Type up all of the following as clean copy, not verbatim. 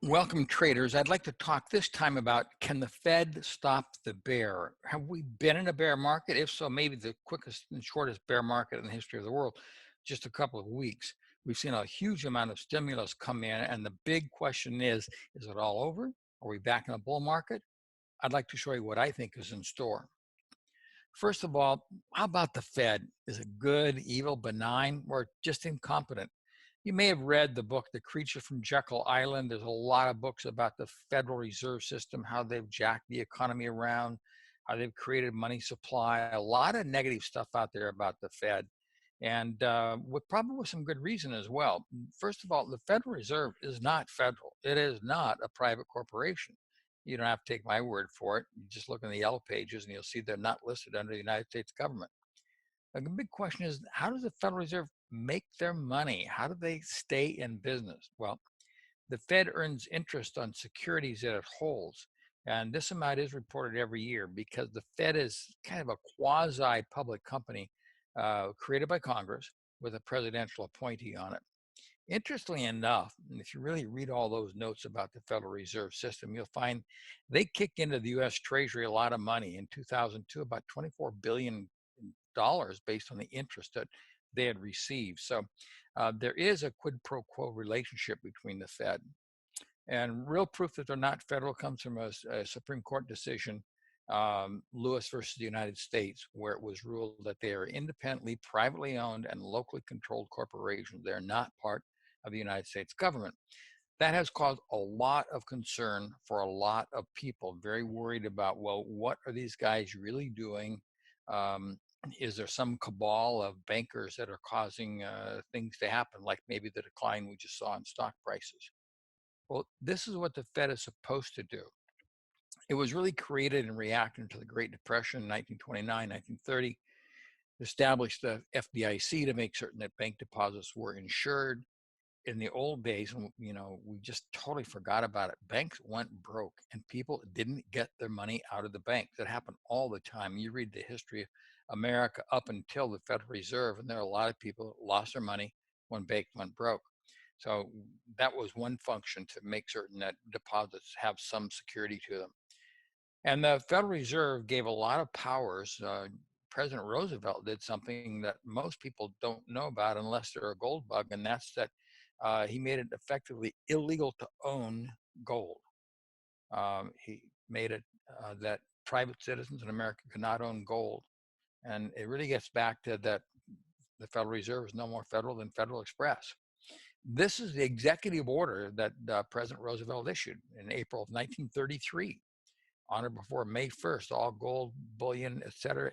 Welcome, traders. I'd like to talk this time about, can the Fed stop the bear? Have we been in a bear market? If so, maybe the quickest and shortest bear market in the history of the world, just a couple of weeks. We've seen a huge amount of stimulus come in, and the big question is it all over? Are we back in a bull market? I'd like to show you what I think is in store. First of all, how about the Fed? Is it good, evil, benign, or just incompetent? You may have read the book, The Creature from Jekyll Island. There's a lot of books about the Federal Reserve System, how they've jacked the economy around, how they've created money supply, a lot of negative stuff out there about the Fed. And with probably some good reason as well. First of all, the Federal Reserve is not federal. It is not a private corporation. You don't have to take my word for it. You just look in the yellow pages and you'll see they're not listed under the United States government. The big question is, how does the Federal Reserve make their money? How do they stay in business? Well, the Fed earns interest on securities that it holds. And this amount is reported every year because the Fed is kind of a quasi-public company created by Congress with a presidential appointee on it. Interestingly enough, and if you really read all those notes about the Federal Reserve System, you'll find they kicked into the U.S. Treasury a lot of money. In 2002, about $24 billion based on the interest that they had received. So there is a quid pro quo relationship between the Fed. And real proof that they're not federal comes from a Supreme Court decision, Lewis versus the United States, where it was ruled that they are independently, privately owned, and locally controlled corporations. They're not part of the United States government. That has caused a lot of concern for a lot of people, very worried about, well, what are these guys really doing? Is there some cabal of bankers that are causing things to happen, like maybe the decline we just saw in stock prices? Well, this is what the Fed is supposed to do. It was really created in reaction to the Great Depression in 1929, 1930, established the FDIC to make certain that bank deposits were insured. In the old days, we just totally forgot about it. Banks went broke and people didn't get their money out of the bank. That happened all the time. You read the history of America up until the Federal Reserve, and there are a lot of people that lost their money when banks went broke. So that was one function, to make certain that deposits have some security to them. And the Federal Reserve gave a lot of powers. President Roosevelt did something that most people don't know about unless they're a gold bug, and that's that he made it effectively illegal to own gold. He made it that private citizens in America could not own gold. And it really gets back to that the Federal Reserve is no more federal than Federal Express. This is the executive order that President Roosevelt issued in April of 1933. On or before May 1st, all gold, bullion, etc.,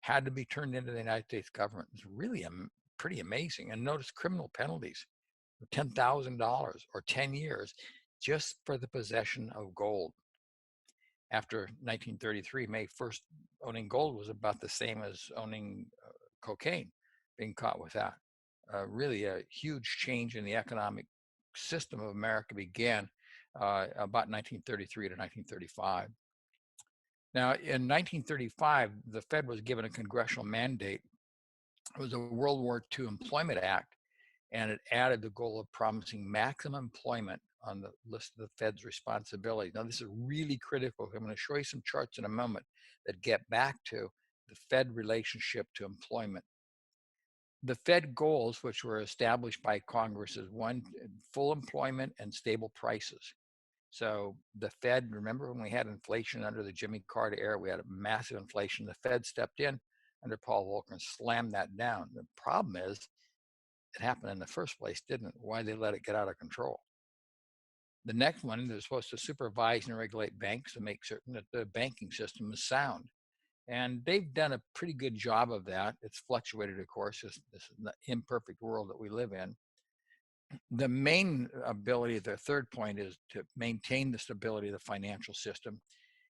had to be turned into the United States government. It's really pretty amazing. And notice criminal penalties, $10,000 or 10 years just for the possession of gold. After 1933, May 1st, owning gold was about the same as owning cocaine, being caught with that. Really a huge change in the economic system of America began about 1933 to 1935. Now, in 1935, the Fed was given a congressional mandate. It was a World War II Employment Act, and it added the goal of promising maximum employment on the list of the Fed's responsibilities. Now, this is really critical. I'm going to show you some charts in a moment that get back to the Fed relationship to employment. The Fed goals, which were established by Congress, is one, full employment and stable prices. So the Fed, remember when we had inflation under the Jimmy Carter era, we had a massive inflation. The Fed stepped in under Paul Volcker and slammed that down. The problem is it happened in the first place, didn't it? Why did they let it get out of control? The next one, they're supposed to supervise and regulate banks to make certain that the banking system is sound. And they've done a pretty good job of that. It's fluctuated, of course. This is the imperfect world that we live in. The main ability, the third point, is to maintain the stability of the financial system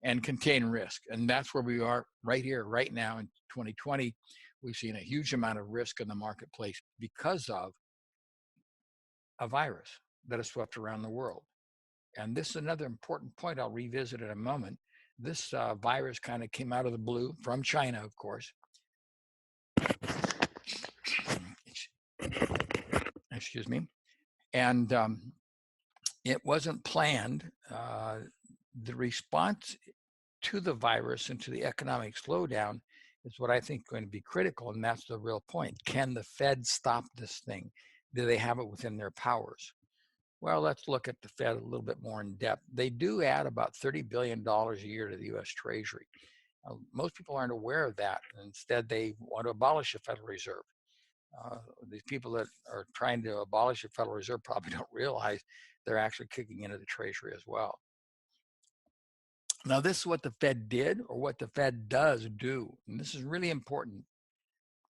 and contain risk. And that's where we are right here, right now in 2020. We've seen a huge amount of risk in the marketplace because of a virus that has swept around the world. And this is another important point I'll revisit in a moment. This virus kind of came out of the blue from China, of course. Excuse me. And It wasn't planned. The response to the virus and to the economic slowdown is what I think is going to be critical, and that's the real point. Can the Fed stop this thing? Do they have it within their powers? Well, let's look at the Fed a little bit more in depth. They do add about $30 billion a year to the US Treasury. Most people aren't aware of that. Instead, they want to abolish the Federal Reserve. These people that are trying to abolish the Federal Reserve probably don't realize they're actually kicking into the Treasury as well. Now, this is what the Fed did, or what the Fed does do, and this is really important.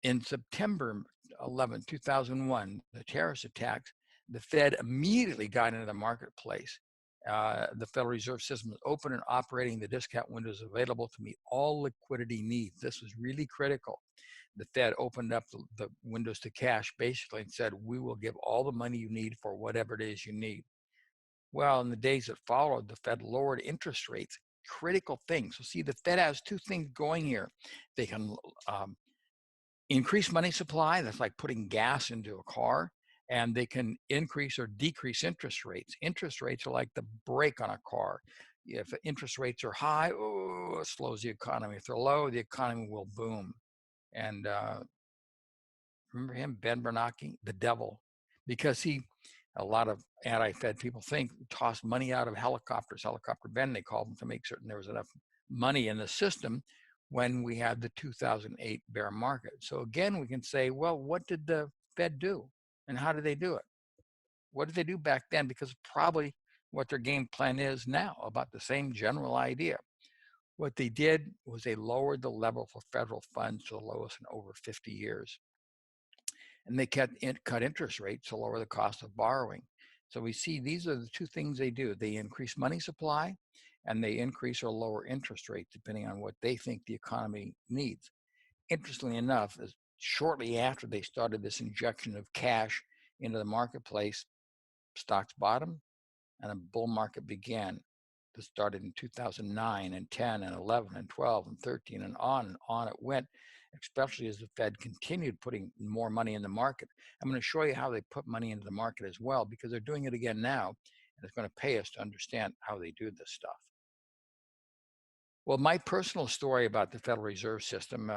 In September 11, 2001, the terrorist attacks, the Fed immediately got into the marketplace. The Federal Reserve System was open and operating. The discount windows available to meet all liquidity needs. This was really critical. The Fed opened up the windows to cash basically and said, we will give all the money you need for whatever it is you need. Well, in the days that followed, the Fed lowered interest rates, critical things. So see, the Fed has two things going here. They can increase money supply, that's like putting gas into a car, and they can increase or decrease interest rates. Interest rates are like the brake on a car. If interest rates are high, oh, it slows the economy. If they're low, the economy will boom. And remember him, Ben Bernanke, the devil, because a lot of anti-Fed people think, tossed money out of helicopters, helicopter Ben, they called them, to make certain there was enough money in the system when we had the 2008 bear market. So again, we can say, well, what did the Fed do? And how did they do it? What did they do back then? Because probably what their game plan is now, about the same general idea. What they did was they lowered the level for federal funds to the lowest in over 50 years. And they cut interest rates to lower the cost of borrowing. So we see these are the two things they do. They increase money supply, and they increase or lower interest rates depending on what they think the economy needs. Interestingly enough, shortly after they started this injection of cash into the marketplace, stocks bottomed and a bull market began. This started in 2009 and 10 and 11 and 12 and 13 and on it went, especially as the Fed continued putting more money in the market. I'm going to show you how they put money into the market as well, because they're doing it again now, and it's going to pay us to understand how they do this stuff. Well, my personal story about the Federal Reserve System,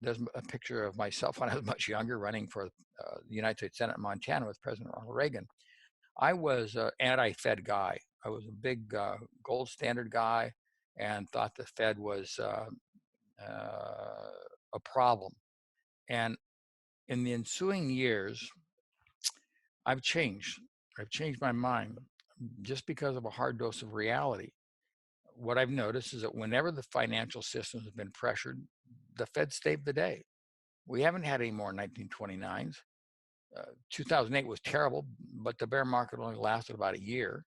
there's a picture of myself when I was much younger, running for the United States Senate in Montana with President Ronald Reagan. I was an anti-Fed guy. I was a big gold standard guy and thought the Fed was a problem. And in the ensuing years, I've changed. I've changed my mind just because of a hard dose of reality. What I've noticed is that whenever the financial system has been pressured, the Fed saved the day. We haven't had any more 1929s. 2008 was terrible, but the bear market only lasted about a year.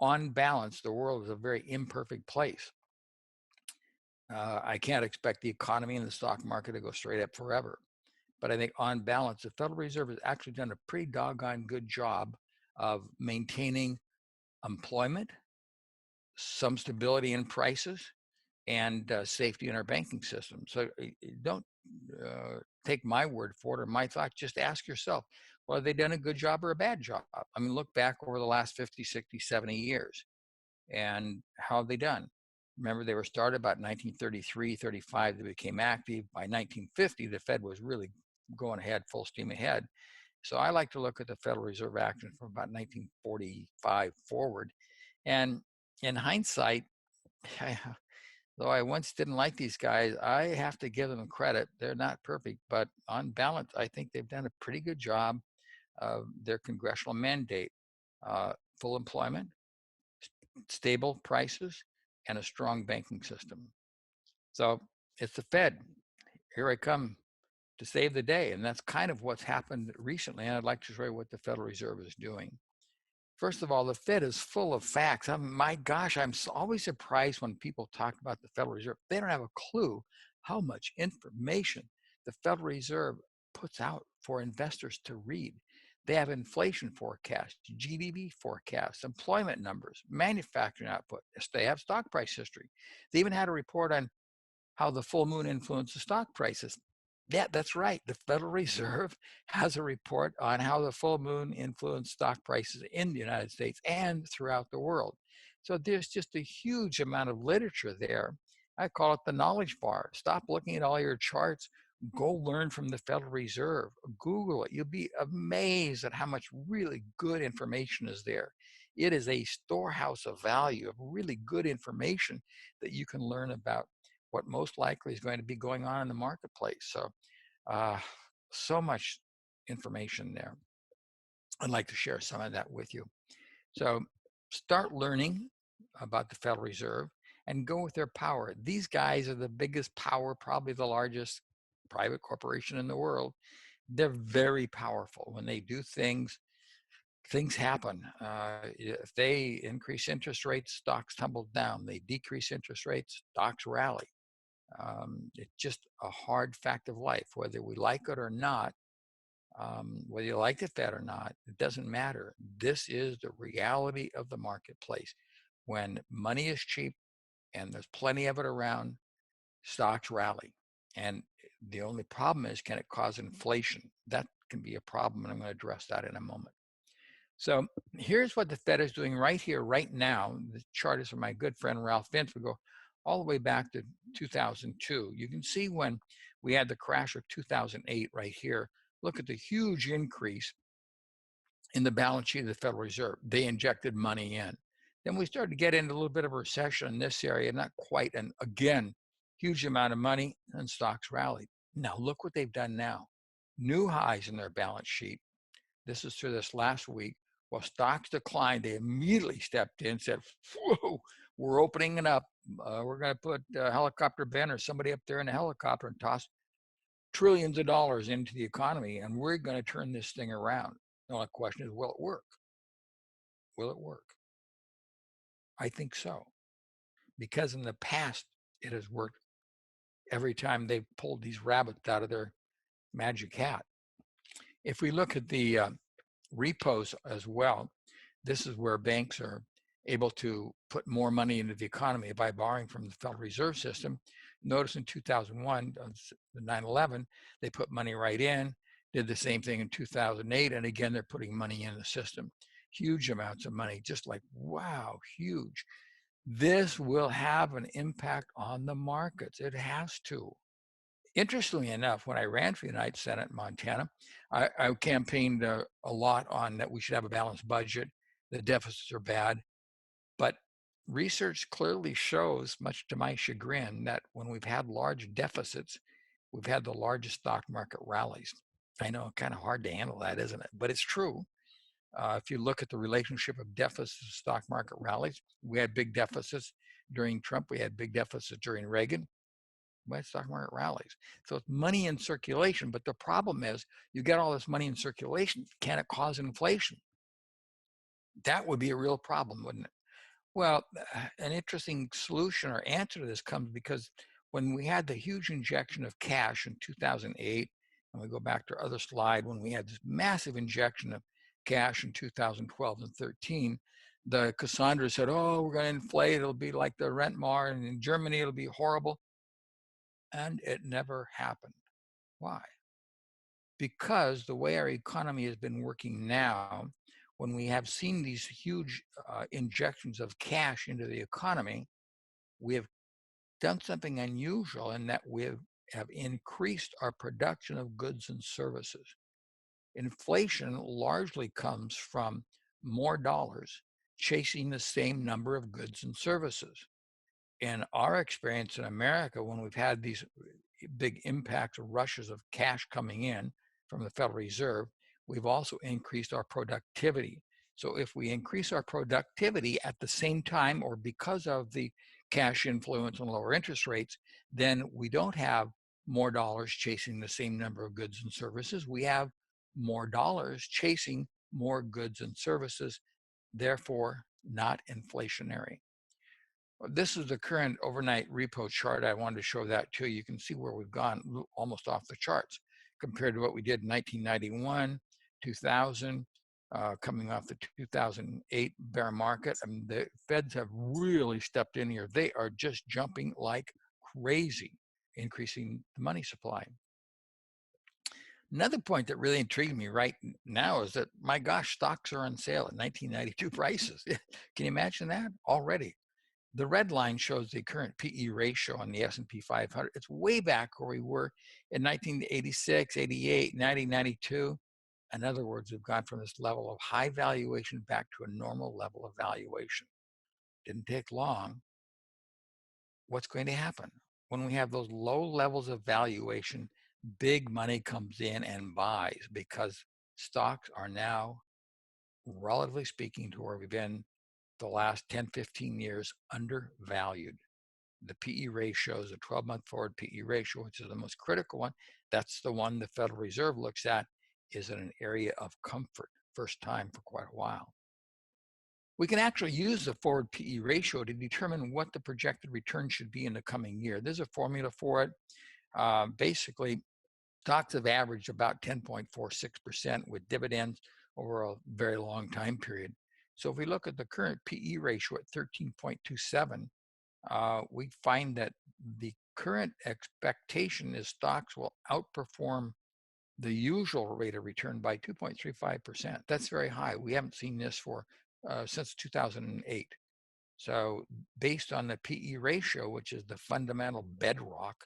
On balance, the world is a very imperfect place. I can't expect the economy and the stock market to go straight up forever. But I think on balance, the Federal Reserve has actually done a pretty doggone good job of maintaining employment, some stability in prices, and safety in our banking system. So don't take my word for it or my thought. Just ask yourself, well, have they done a good job or a bad job? I mean, look back over the last 50, 60, 70 years and how have they done? Remember, they were started about 1933, 35, they became active. By 1950, the Fed was really going ahead, full steam ahead. So I like to look at the Federal Reserve action from about 1945 forward. And in hindsight, though I once didn't like these guys, I have to give them credit. They're not perfect, but on balance, I think they've done a pretty good job of their congressional mandate. Full employment, stable prices, and a strong banking system. So it's the Fed. Here I come to save the day. And that's kind of what's happened recently. And I'd like to show you what the Federal Reserve is doing. First of all, the Fed is full of facts. My gosh, I'm always surprised when people talk about the Federal Reserve. They don't have a clue how much information the Federal Reserve puts out for investors to read. They have inflation forecasts, GDP forecasts, employment numbers, manufacturing output. They have stock price history. They even had a report on how the full moon influences stock prices. Yeah, that's right. The Federal Reserve has a report on how the full moon influenced stock prices in the United States and throughout the world. So there's just a huge amount of literature there. I call it the knowledge bar. Stop looking at all your charts. Go learn from the Federal Reserve. Google it. You'll be amazed at how much really good information is there. It is a storehouse of value of really good information that you can learn about what most likely is going to be going on in the marketplace. Uh, so much information there. I'd like to share some of that with you. So start learning about the Federal Reserve and go with their power. These guys are the biggest power, probably the largest private corporation in the world. They're very powerful. When they do things, things happen. If they increase interest rates, stocks tumble down. They decrease interest rates, stocks rally. It's just a hard fact of life, whether we like it or not. Whether you like the Fed or not, it doesn't matter. This is the reality of the marketplace. When money is cheap and there's plenty of it around, stocks rally. And the only problem is, can it cause inflation? That can be a problem, and I'm going to address that in a moment. So here's what the Fed is doing right here, right now. The chart is from my good friend Ralph Vince. We go all the way back to 2002. You can see when we had the crash of 2008 right here. Look at the huge increase in the balance sheet of the Federal Reserve. They injected money in. Then we started to get into a little bit of a recession in this area, not quite. And again, huge amount of money, and stocks rallied. Now look what they've done now. New highs in their balance sheet. This is through this last week. While stocks declined, they immediately stepped in, said, whoa, we're opening it up. We're going to put helicopter Ben or somebody up there in a helicopter and toss trillions of dollars into the economy, and we're going to turn this thing around. The only question is, will it work? Will it work? I think so, because in the past, it has worked every time they've pulled these rabbits out of their magic hat. If we look at the repos as well, this is where banks are able to put more money into the economy by borrowing from the Federal Reserve System. Notice in 2001, the 9/11, they put money right in, did the same thing in 2008, and again, they're putting money in the system. Huge amounts of money, just like, wow, huge. This will have an impact on the markets. It has to. Interestingly enough, when I ran for the United Senate in Montana, I campaigned a lot on that we should have a balanced budget. The deficits are bad. But research clearly shows, much to my chagrin, that when we've had large deficits, we've had the largest stock market rallies. I know, kind of hard to handle that, isn't it? But it's true. If you look at the relationship of deficits to stock market rallies, we had big deficits during Trump. We had big deficits during Reagan. We had stock market rallies. So it's money in circulation. But the problem is, you get all this money in circulation. Can it cause inflation? That would be a real problem, wouldn't it? Well, an interesting solution or answer to this comes because when we had the huge injection of cash in 2008, and we go back to our other slide, when we had this massive injection of cash in 2012 and 13, the Cassandra said, oh, we're going to inflate. It'll be like the rent mar, and in Germany, it'll be horrible. And it never happened. Why? Because the way our economy has been working now, when we have seen these huge injections of cash into the economy, we have done something unusual in that we have increased our production of goods and services. Inflation largely comes from more dollars chasing the same number of goods and services. In our experience in America, when we've had these big impacts or rushes of cash coming in from the Federal Reserve, we've also increased our productivity. So if we increase our productivity at the same time or because of the cash influence and lower interest rates, then we don't have more dollars chasing the same number of goods and services. We have more dollars chasing more goods and services, therefore not inflationary. This is the current overnight repo chart. I wanted to show that too. You can see where we've gone almost off the charts compared to what we did in 1991, 2000, coming off the 2008 bear market. I mean, the Feds have really stepped in here. They are just jumping like crazy, increasing the money supply. Another point that really intrigued me right now is that, my gosh, stocks are on sale at 1992 prices. Can you imagine that already? The red line shows the current PE ratio on the S&P 500. It's way back where we were in 1986, 88, 90, 92. In other words, we've gone from this level of high valuation back to a normal level of valuation. Didn't take long. What's going to happen? When we have those low levels of valuation, big money comes in and buys because stocks are now, relatively speaking, to where we've been the last 10, 15 years, undervalued. The PE ratio is a 12-month forward PE ratio, which is the most critical one. That's the one the Federal Reserve looks at, is in an area of comfort, first time for quite a while. We can actually use the forward PE ratio to determine what the projected return should be in the coming year. There's a formula for it. Basically, stocks have averaged about 10.46% with dividends over a very long time period. So if we look at the current PE ratio at 13.27, we find that the current expectation is stocks will outperform the usual rate of return by 2.35%. That's very high. We haven't seen this for since 2008. So based on the PE ratio, which is the fundamental bedrock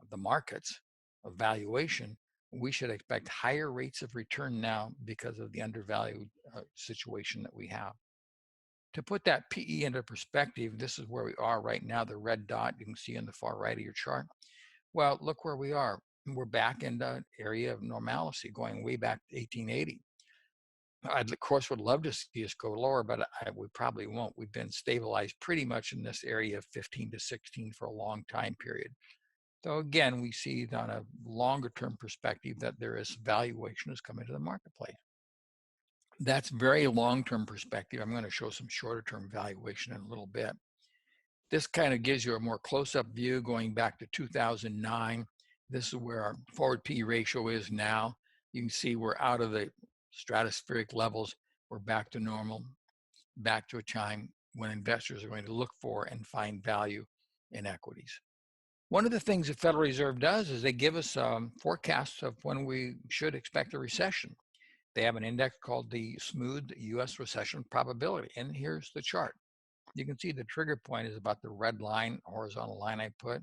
of the markets of valuation, we should expect higher rates of return now because of the undervalued situation that we have. To put that PE into perspective, this is where we are right now, the red dot you can see on the far right of your chart. Well, look where we are. We're back in the area of normalcy, going way back to 1880. I, of course, would love to see us go lower, but we probably won't. We've been stabilized pretty much in this area of 15 to 16 for a long time period. So again, we see on a longer term perspective that there is valuation has come into the marketplace. That's very long-term perspective. I'm going to show some shorter-term valuation in a little bit. This kind of gives you a more close-up view going back to 2009. This is where our forward P ratio is now. You can see we're out of the stratospheric levels. We're back to normal, back to a time when investors are going to look for and find value in equities. One of the things the Federal Reserve does is they give us forecasts of when we should expect a recession. They have an index called the Smooth U.S. Recession Probability. And here's the chart. You can see the trigger point is about the red line, horizontal line I put.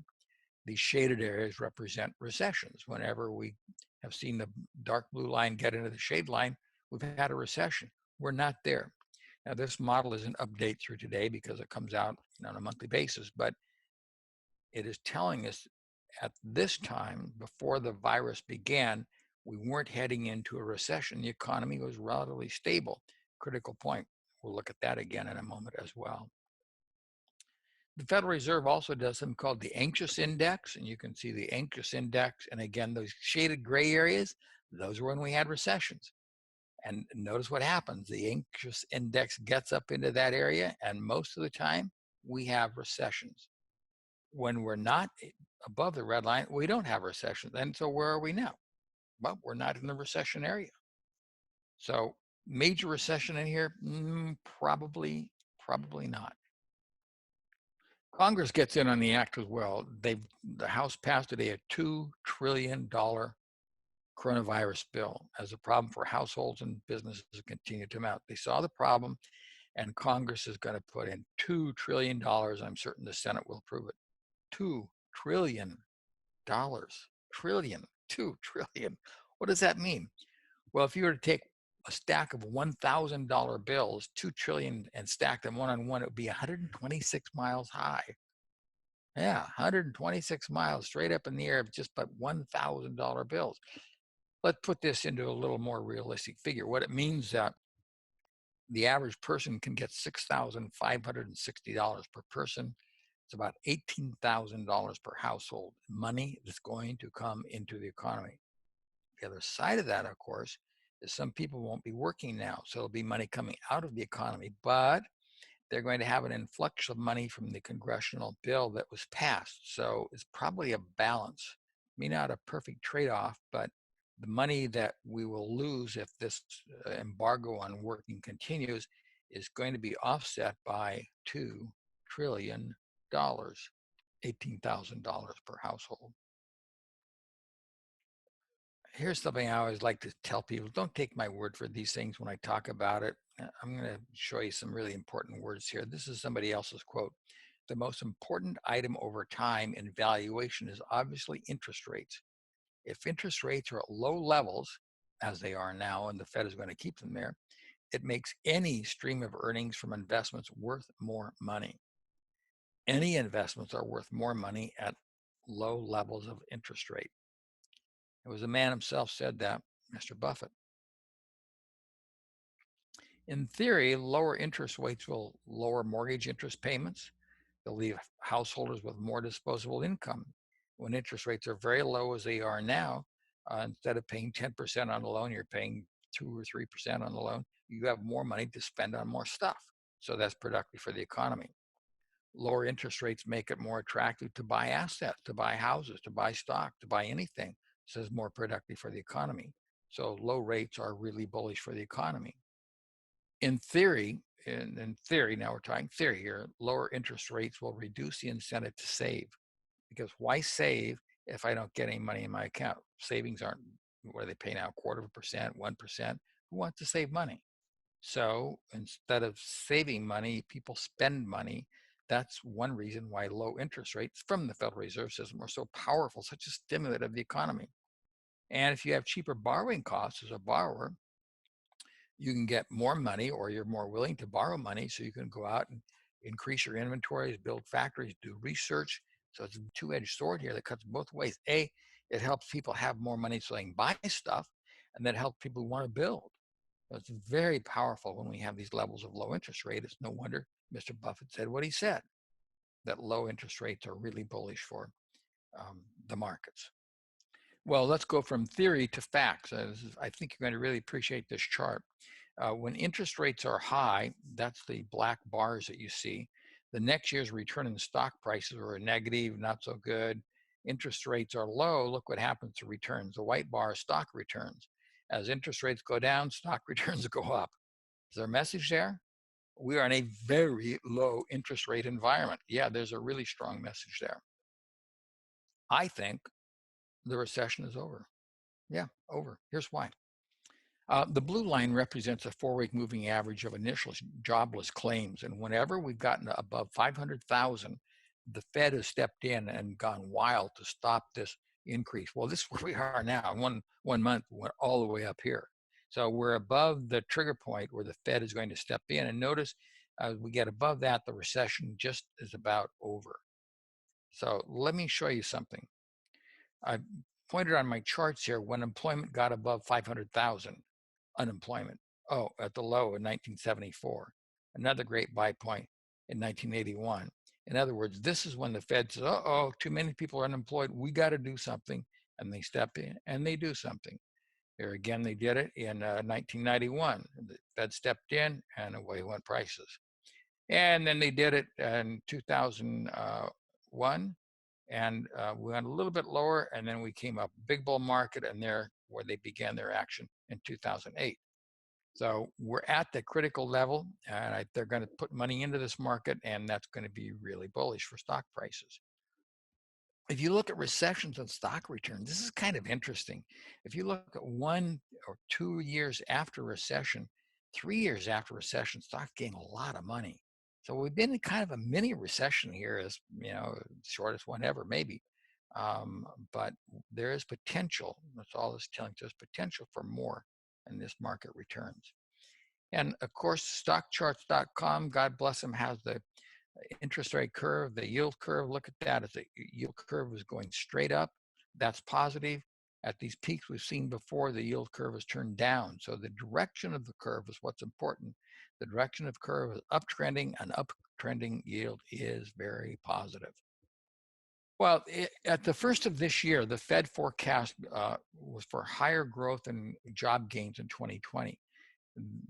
These shaded areas represent recessions. Whenever we have seen the dark blue line get into the shade line, we've had a recession. We're not there. Now, this model is an update through today because it comes out on a monthly basis, but it is telling us at this time, before the virus began, we weren't heading into a recession. The economy was relatively stable. Critical point. We'll look at that again in a moment as well. The Federal Reserve also does something called the anxious index, and you can see the anxious index. And again, those shaded gray areas, those are when we had recessions. And notice what happens. The anxious index gets up into that area, and most of the time we have recessions. When we're not above the red line, we don't have recession. And so where are we now? Well, we're not in the recession area. So major recession in here? Probably not. Congress gets in on the act as well. The House passed today a $2 trillion coronavirus bill as a problem for households and businesses to continue to mount. They saw the problem, and Congress is going to put in $2 trillion. I'm certain the Senate will approve it. $2 trillion. Trillion. 2 trillion. What does that mean? Well, if you were to take a stack of $1,000 bills, 2 trillion, and stack them one on one, it would be 126 miles high. Yeah, 126 miles straight up in the air of just but $1,000 bills. Let's put this into a little more realistic figure. What it means that the average person can get $6,560 per person. It's about $18,000 per household. Money that's going to come into the economy. The other side of that, of course, is some people won't be working now. So there'll be money coming out of the economy, but they're going to have an influx of money from the congressional bill that was passed. So it's probably a balance. Maybe not a perfect trade-off, but the money that we will lose if this embargo on working continues is going to be offset by $2 trillion, $18,000 per household. Here's something I always like to tell people. Don't take my word for these things when I talk about it. I'm going to show you some really important words here. This is somebody else's quote. The most important item over time in valuation is obviously interest rates. If interest rates are at low levels, as they are now, and the Fed is going to keep them there, it makes any stream of earnings from investments worth more money. Any investments are worth more money at low levels of interest rate. It was the man himself said that, Mr. Buffett. In theory, lower interest rates will lower mortgage interest payments. They'll leave householders with more disposable income. When interest rates are very low as they are now, instead of paying 10% on a loan, you're paying 2 or 3% on the loan. You have more money to spend on more stuff. So that's productive for the economy. Lower interest rates make it more attractive to buy assets, to buy houses, to buy stock, to buy anything. So it's more productive for the economy. So low rates are really bullish for the economy. In theory, now we're talking theory here, lower interest rates will reduce the incentive to save. Because why save if I don't get any money in my account? Savings aren't, what do they pay now, 0.25%, 1%? Who wants to save money? So instead of saving money, people spend money. That's one reason why low interest rates from the Federal Reserve System are so powerful, such a stimulant of the economy. And if you have cheaper borrowing costs as a borrower, you can get more money, or you're more willing to borrow money, so you can go out and increase your inventories, build factories, do research. So it's a two-edged sword here that cuts both ways. A, it helps people have more money so they can buy stuff, and that helps people who want to build. So it's very powerful when we have these levels of low interest rate. It's no wonder Mr. Buffett said what he said, that low interest rates are really bullish for the markets. Well, let's go from theory to facts. I think you're going to really appreciate this chart. When interest rates are high, that's the black bars that you see. The next year's return in stock prices are negative, not so good. Interest rates are low. Look what happens to returns. The white bar is stock returns. As interest rates go down, stock returns go up. Is there a message there? We are in a very low interest rate environment. Yeah, there's a really strong message there. I think the recession is over. Yeah, over. Here's why. The blue line represents a 4-week moving average of initial jobless claims. And whenever we've gotten above 500,000, the Fed has stepped in and gone wild to stop this increase. Well, this is where we are now. One month went all the way up here. So we're above the trigger point where the Fed is going to step in. And notice as we get above that, the recession just is about over. So let me show you something. I pointed on my charts here when employment got above 500,000. Unemployment. Oh, at the low in 1974. Another great buy point in 1981. In other words, this is when the Fed says, oh, too many people are unemployed. We got to do something. And they step in and they do something. Here again, they did it in 1991. The Fed stepped in and away went prices. And then they did it in 2001. And we went a little bit lower, and then we came up big bull market, and there where they began their action in 2008. So we're at the critical level, and they're going to put money into this market, and that's going to be really bullish for stock prices. If you look at recessions and stock returns, this is kind of interesting. If you look at 1 or 2 years after recession, 3 years after recession, stocks gain a lot of money. So we've been in kind of a mini recession here, as shortest one ever, maybe. But there is potential. That's all it's telling us, potential for more, and this market returns. And of course, StockCharts.com, God bless them, has the interest rate curve, the yield curve. Look at that. As the yield curve is going straight up, that's positive. At these peaks we've seen before, the yield curve is turned down. So the direction of the curve is what's important. The direction of curve is uptrending, and uptrending yield is very positive. Well, at the first of this year, the Fed forecast was for higher growth and job gains in 2020.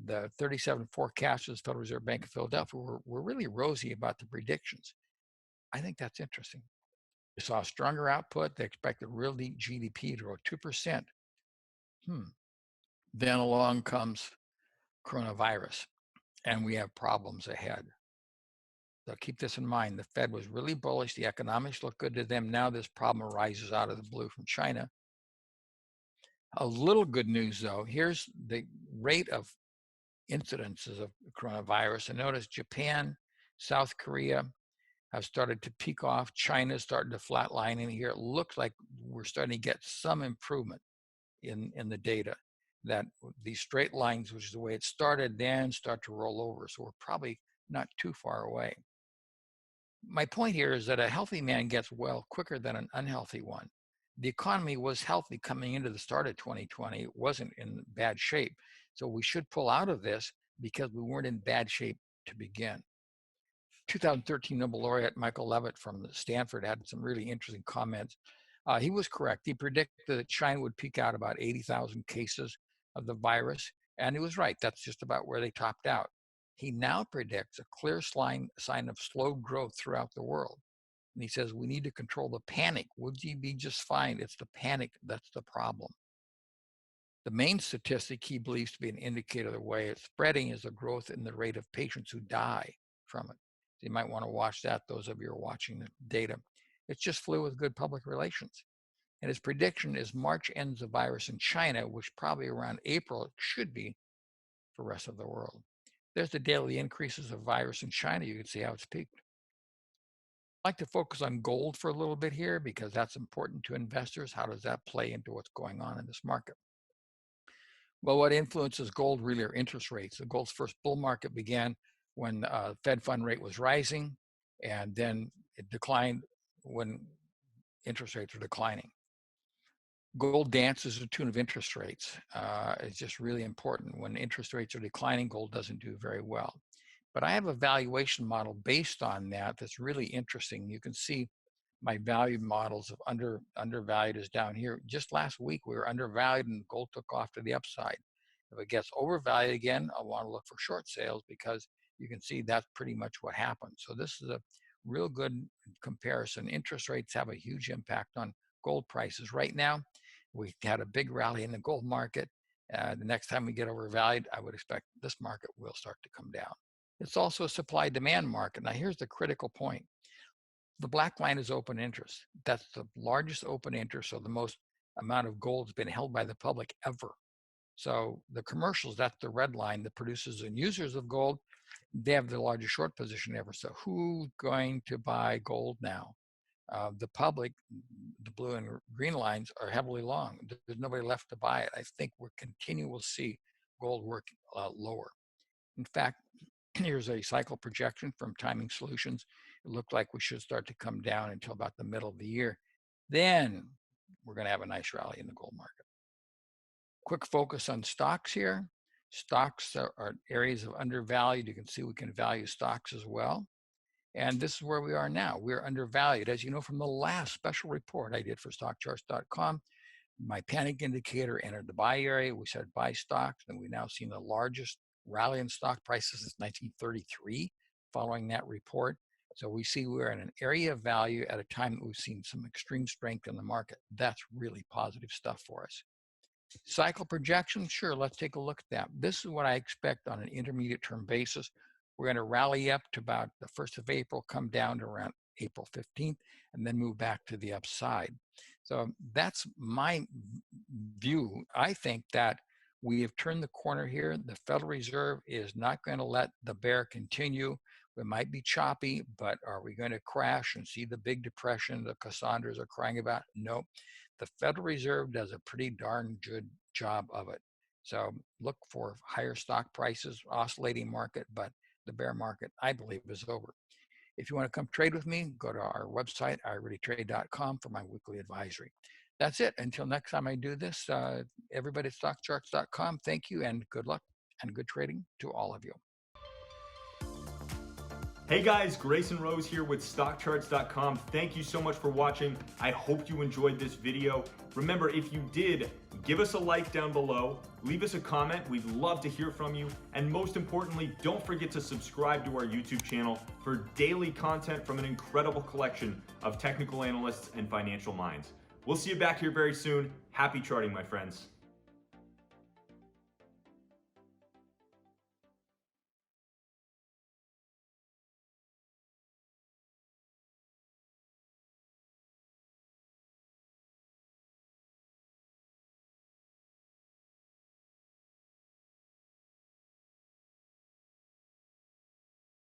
The 37 forecasters, Federal Reserve Bank of Philadelphia, were really rosy about the predictions. I think that's interesting. They saw stronger output. They expected real GDP to grow 2%. Then along comes coronavirus, and we have problems ahead. So keep this in mind. The Fed was really bullish. The economics look good to them. Now this problem arises out of the blue from China. A little good news though, here's the rate of incidences of coronavirus. And notice Japan, South Korea have started to peak off. China's starting to flatline in here. It looks like we're starting to get some improvement in the data, that these straight lines, which is the way it started, then start to roll over. So we're probably not too far away. My point here is that a healthy man gets well quicker than an unhealthy one. The economy was healthy coming into the start of 2020. It wasn't in bad shape. So we should pull out of this because we weren't in bad shape to begin. 2013 Nobel laureate Michael Levitt from Stanford had some really interesting comments. He was correct. He predicted that China would peak out about 80,000 cases of the virus, and he was right. That's just about where they topped out. He now predicts a clear sign of slow growth throughout the world. And he says, we need to control the panic. Would you be just fine? It's the panic that's the problem. The main statistic he believes to be an indicator of the way it's spreading is the growth in the rate of patients who die from it. So you might want to watch that, those of you who are watching the data. It's just flu with good public relations. And his prediction is March ends the virus in China, which probably around April it should be for the rest of the world. There's the daily increases of virus in China. You can see how it's peaked. I'd like to focus on gold for a little bit here because that's important to investors. How does that play into what's going on in this market? Well, what influences gold really are interest rates. The gold's first bull market began when the Fed fund rate was rising, and then it declined when interest rates were declining. Gold dances to the tune of interest rates. It's just really important. When interest rates are declining, gold doesn't do very well. But I have a valuation model based on that that's really interesting. You can see my value models of undervalued is down here. Just last week, we were undervalued and gold took off to the upside. If it gets overvalued again, I want to look for short sales because you can see that's pretty much what happened. So this is a real good comparison. Interest rates have a huge impact on gold prices. Right now, we had a big rally in the gold market. The next time we get overvalued, I would expect this market will start to come down. It's also a supply-demand market. Now, here's the critical point. The black line is open interest. That's the largest open interest, so the most amount of gold has been held by the public ever. So the commercials, that's the red line, the producers and users of gold, they have the largest short position ever. So who's going to buy gold now? The public, the blue and green lines are heavily long. There's nobody left to buy it. I think we're continuing to see gold work lower. In fact, here's a cycle projection from Timing Solutions. It looked like we should start to come down until about the middle of the year. Then we're going to have a nice rally in the gold market. Quick focus on stocks here. Stocks are areas of undervalued. You can see we can value stocks as well. And this is where we are now. We're undervalued. As you know from the last special report I did for StockCharts.com, my panic indicator entered the buy area. We said buy stocks, and we've now seen the largest rally in stock prices since 1933 following that report. So we see we're in an area of value at a time that we've seen some extreme strength in the market. That's really positive stuff for us. Cycle projection, sure, let's take a look at that. This is what I expect on an intermediate term basis. We're going to rally up to about the 1st of April, come down to around April 15th, and then move back to the upside. So that's my view. I think that we have turned the corner here. The Federal Reserve is not going to let the bear continue. It might be choppy, but are we going to crash and see the big depression the Cassandras are crying about? No. The Federal Reserve does a pretty darn good job of it. So look for higher stock prices, oscillating market, but the bear market, I believe, is over. If you want to come trade with me, go to our website, ireadytrade.com, for my weekly advisory. That's it. Until next time I do this, everybody at StockCharts.com, thank you and good luck and good trading to all of you. Hey guys, Grayson Rose here with StockCharts.com. Thank you so much for watching. I hope you enjoyed this video. Remember, if you did, give us a like down below, leave us a comment. We'd love to hear from you. And most importantly, don't forget to subscribe to our YouTube channel for daily content from an incredible collection of technical analysts and financial minds. We'll see you back here very soon. Happy charting, my friends.